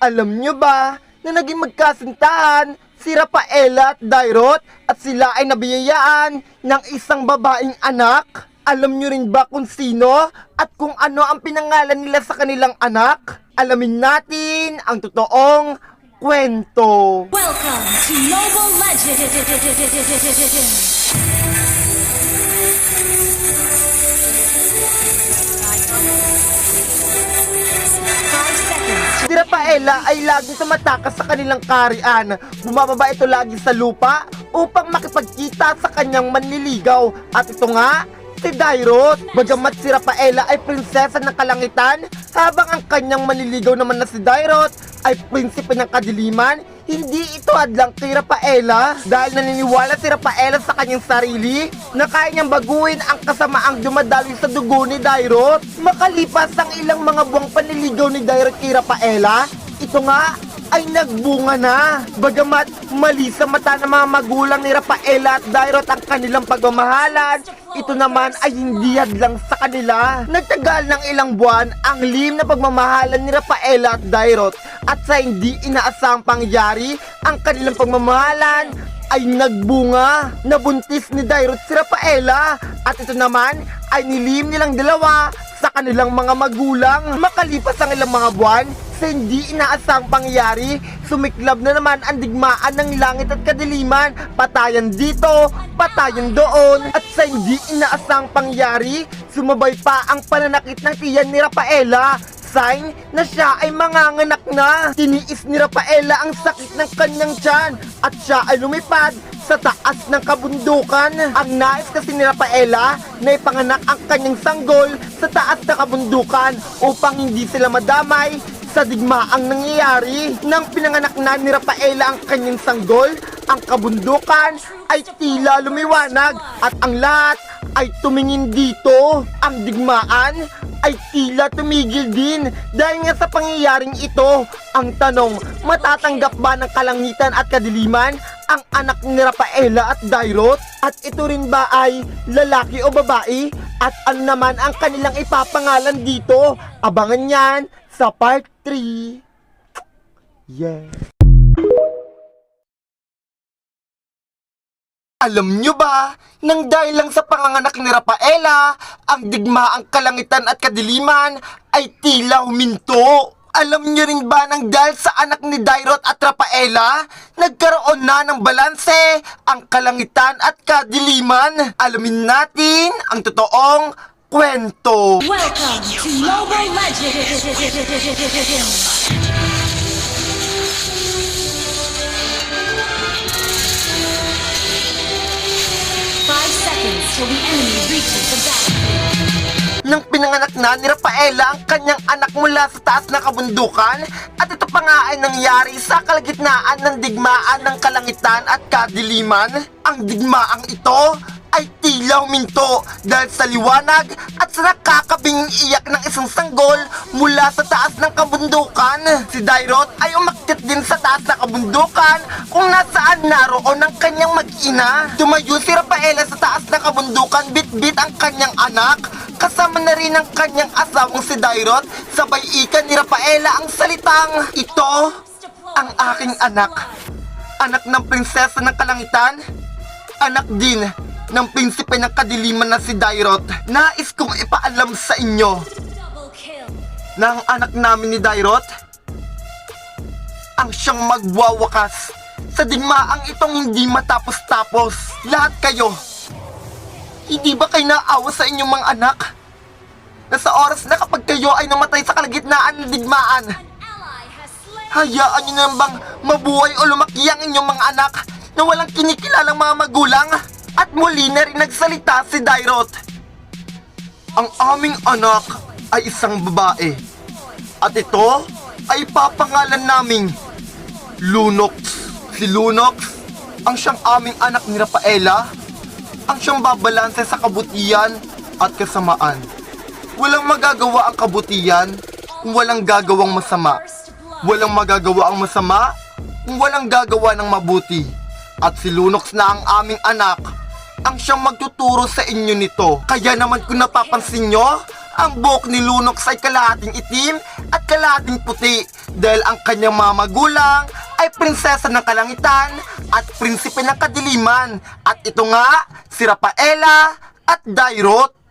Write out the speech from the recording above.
Alam nyo ba na naging magkasintahan si Rafaela at Dairot at sila ay nabiyayaan ng isang babaeng anak? Alam nyo rin ba kung sino at kung ano ang pinangalan nila sa kanilang anak? Alamin natin ang totoong kwento. Welcome to Mobile Legends! Si Rafaela ay laging tumatakas sa kanilang kaharian. Bumababa ito lagi sa lupa upang makipagkita sa kanyang manliligaw. At ito nga, si Dairot. Bagamat si Rafaela ay prinsesa ng kalangitan, habang ang kanyang manliligaw naman na si Dairot ay prinsipe ng kadiliman, hindi ito hadlang kay Rafaela dahil naniniwala si Rafaela sa kanyang sarili na kaya niyang baguhin ang kasamaang dumadaloy sa dugo ni Dairot. Makalipas ang ilang mga buwang panliligaw ni Dairot kay Rafaela, ito nga ay nagbunga na. Bagamat mali sa mata ng mga magulang ni Rafaela at Dairot ang kanilang pagmamahalan, ito naman ay hindi hadlang sa kanila. Nagtagal ng ilang buwan ang lihim na pagmamahalan ni Rafaela at Dairot, at sa hindi inaasahang pangyari, ang kanilang pagmamahalan ay nagbunga. Nabuntis ni Dairot si Rafaela, at ito naman ay nilihim nilang dalawa sa kanilang mga magulang. Makalipas ang ilang mga buwan, sa hindi inaasahang pangyari, sumiklab na naman ang digmaan ng langit at kadiliman. Patayan dito, patayan doon. At sa hindi inaasahang pangyari, sumabay pa ang pananakit ng tiyan ni Rafaela, sign na siya ay manganganak na. Tiniis ni Rafaela ang sakit ng kanyang tiyan at siya ay lumipad sa taas ng kabundukan. Ang nais kasi ni Rafaela na ipanganak ang kanyang sanggol sa taas ng kabundukan upang hindi sila madamay sa digmaang nangyayari. Nang pinanganak na ni Rafaela ang kanyang sanggol, ang kabundukan ay tila lumiwanag at ang lahat ay tumingin dito. Ang digmaan ay tila tumigil din dahil nga sa pangyayaring ito. Ang tanong, matatanggap ba ng kalangitan at kadiliman ang anak ni Rafaela at Dairot? At ito rin ba ay lalaki o babae? At ano naman ang kanilang ipapangalan dito? Abangan yan sa part 3. Yeah. Alam nyo ba, nang dahil lang sa panganganak ni Rafaela, ang digmaang kalangitan at kadiliman ay tila huminto. Alam nyo rin ba nang dahil sa anak ni Dairot at Rafaela, nagkaroon na ng balanse ang kalangitan at kadiliman? Alamin natin ang totoong kwento. Welcome to Mobile Legends! 5 seconds till the enemy reaches the battlefield. Nang pinanganak na ni Rafaela ang kanyang anak mula sa taas ng kabundukan, at ito pa nga ay nangyari sa kalagitnaan ng digmaan ng kalangitan at kadiliman, ang digmaang ito ay tila huminto dahil sa liwanag at sa nakakabinging iyak ng isang sanggol mula sa taas ng kabundukan. Si Dairot ay umakyat din sa taas ng kabundukan kung nasaan naroon ang kanyang mag-ina. Tumayo si Rafaela sa taas ng kabundukan, bit-bit ang kanyang anak. Kasama na rin ang kanyang asawang si Dairot. Sabay ika ni Rafaela ang salitang, "Ito ang aking anak. Anak ng prinsesa ng kalangitan. Anak din ng prinsipe ng kadiliman na si Dairot. Nais kong ipaalam sa inyo Double kill. na ang anak namin ni Dairot ang siyang magwawakas sa digmaang itong hindi matapos-tapos. Lahat kayo, hindi ba kayo naawa sa inyong mga anak? Na sa oras na kapag kayo ay namatay sa kalagitnaan ng digmaan, Ally has slain. hayaan nyo na bang mabuhay o lumaki ang inyong mga anak na walang kinikilalang mga magulang?" At muli na rin nagsalita si Dairot. "Ang aming anak ay isang babae. At ito ay papangalan naming Lunox. Si Lunox ang siyang aming anak ni Rafaela, ang siyang babalanse sa kabutihan at kasamaan. Walang magagawa ang kabutihan kung walang gagawang masama. Walang magagawa ang masama kung walang gagawa ng mabuti. At si Lunox na ang aming anak ang siyang magtuturo sa inyo nito. Kaya naman kung napapansin nyo, ang buhok ni Lunox ay kalahating itim at kalahating puti dahil ang kanyang mga magulang ay prinsesa ng kalangitan at prinsipe ng kadiliman at ito nga si Rafaela at Dairot.